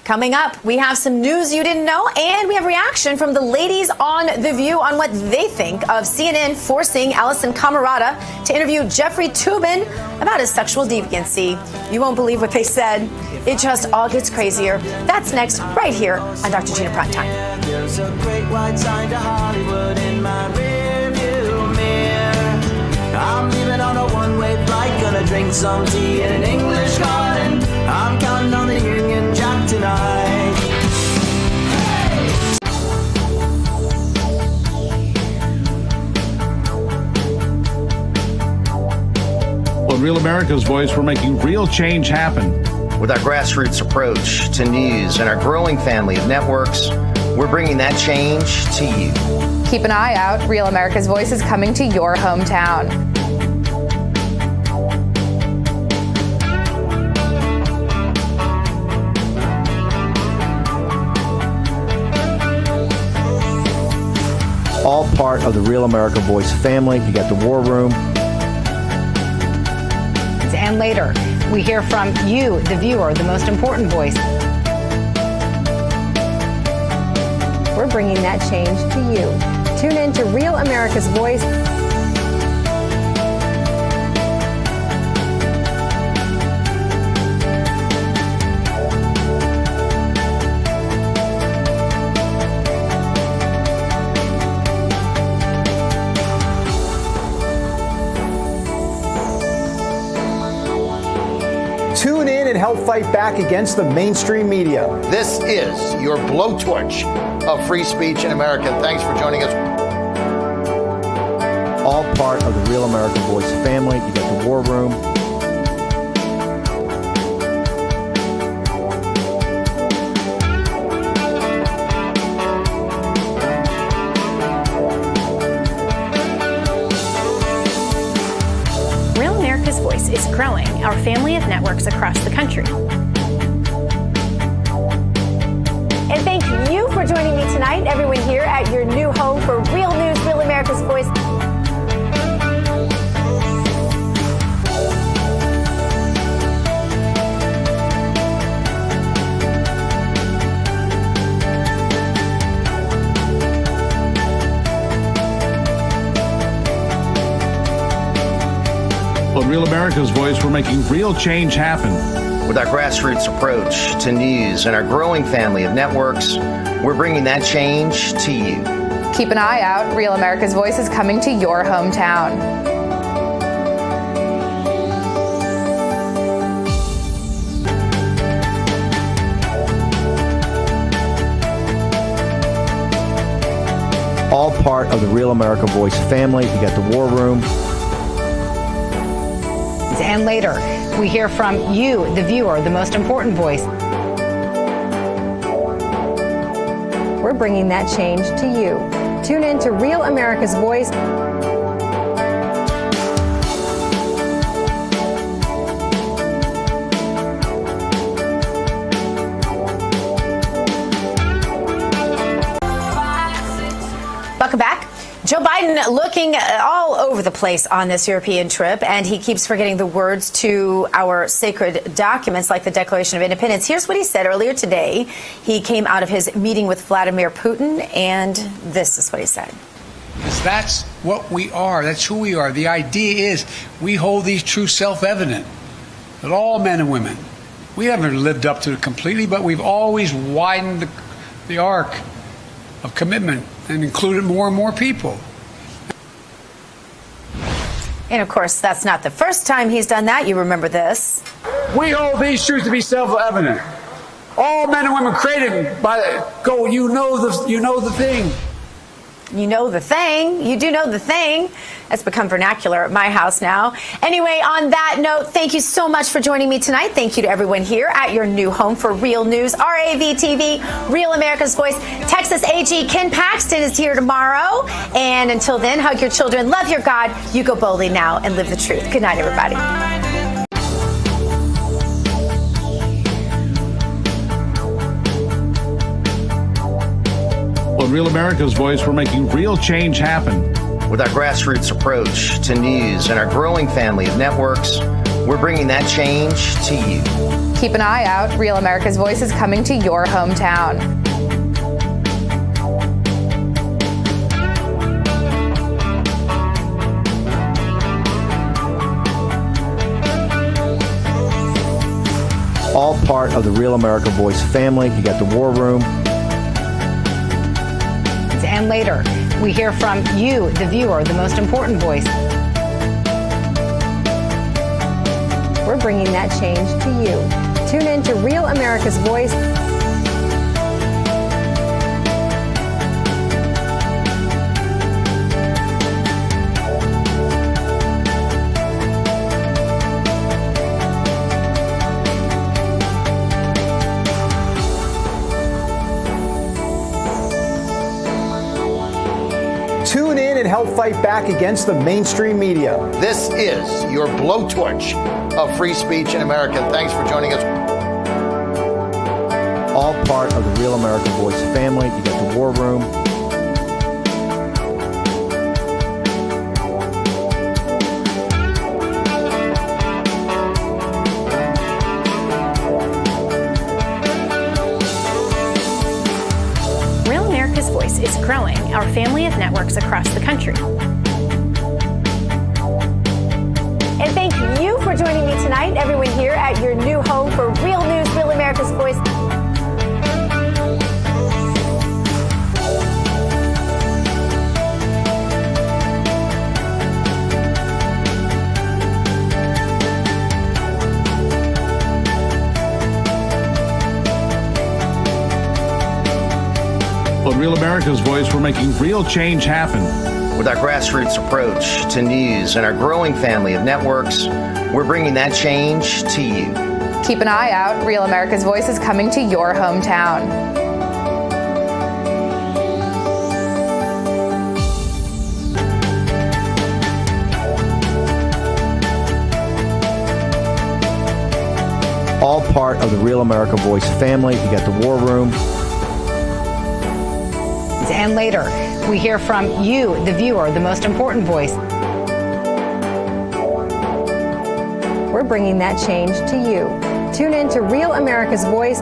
Speaker 7: Coming up, we have some news you didn't know, and we have reaction from the ladies on The View on what they think of CNN forcing Alison Camerata to interview Jeffrey Toobin about his sexual deviancy. You won't believe what they said. It just all gets crazier. That's next, right here on Dr. Gina PrimeTime.
Speaker 15: There's a great white sign to Hollywood in my rearview mirror. I'm leaving on a one-way flight, gonna drink some tea in an English garden. I'm counting on the Union Jack tonight.
Speaker 2: On Real America's Voice, we're making real change happen.
Speaker 3: With our grassroots approach to news and our growing family of networks, we're bringing that change to you.
Speaker 4: Keep an eye out. Real America's Voice is coming to your hometown.
Speaker 5: All part of the Real America Voice family. You got the War Room.
Speaker 11: And later, we hear from you, the viewer, the most important voice. We're bringing that change to you. Tune in to Real America's Voice.
Speaker 12: Tune in and help fight back against the mainstream media.
Speaker 16: This is your blowtorch of free speech in America. Thanks for joining us.
Speaker 5: All part of the Real America Voice family. You got the War Room.
Speaker 1: Real America's Voice is growing our family of networks across the country.
Speaker 6: And thank you for joining me tonight, everyone here at your new home for Real News, Real America's Voice.
Speaker 2: On Real America's Voice, we're making real change happen.
Speaker 3: With our grassroots approach to news and our growing family of networks, we're bringing that change to you.
Speaker 4: Keep an eye out. Real America's Voice is coming to your hometown.
Speaker 5: All part of the Real America Voice family. You got the War Room.
Speaker 11: And later, we hear from you, the viewer, the most important voice. We're bringing that change to you. Tune in to Real America's Voice.
Speaker 7: Welcome back. Joe Biden looking all over the place on this European trip, and he keeps forgetting the words to our sacred documents like the Declaration of Independence. Here's what he said earlier today. He came out of his meeting with Vladimir Putin, and this is what he said.
Speaker 10: That's what we are. That's who we are. The idea is we hold these truths self-evident, that all men and women, we haven't lived up to it completely, but we've always widened the arc of commitment and included more and more people.
Speaker 7: And of course, that's not the first time he's done that. You remember this.
Speaker 10: We hold these truths to be self-evident. All men and women created by go. You know the thing.
Speaker 7: You know the thing. You do know the thing. It's become vernacular at my house now. Anyway, on that note, thank you so much for joining me tonight. Thank you to everyone here at your new home for Real News, RAV-TV, Real America's Voice. Texas AG Ken Paxton is here tomorrow. And until then, hug your children, love your God. You go boldly now and live the truth. Good night, everybody.
Speaker 2: On Real America's Voice, we're making real change happen.
Speaker 3: With our grassroots approach to news and our growing family of networks, we're bringing that change to you.
Speaker 4: Keep an eye out. Real America's Voice is coming to your hometown.
Speaker 5: All part of the Real America Voice family. You got the War Room.
Speaker 11: And later, we hear from you, the viewer, the most important voice. We're bringing that change to you. Tune in to Real America's Voice.
Speaker 12: help fight back against the mainstream media.
Speaker 16: This is your blowtorch of free speech in America. Thanks for joining us.
Speaker 5: All part of the Real America Voice family. You got the War Room.
Speaker 1: Real America's Voice is growing our family of networks across the country.
Speaker 6: And thank you for joining me tonight, everyone here at your new home for Real News, Real America's Voice.
Speaker 2: On Real America's Voice, we're making real change happen.
Speaker 3: With our grassroots approach to news and our growing family of networks, we're bringing that change to you.
Speaker 4: Keep an eye out. Real America's Voice is coming to your hometown.
Speaker 5: All part of the Real America Voice family. You got the War Room.
Speaker 7: And later, we hear from you, the viewer, the most important voice.
Speaker 11: We're bringing that change to you. Tune in to Real America's Voice.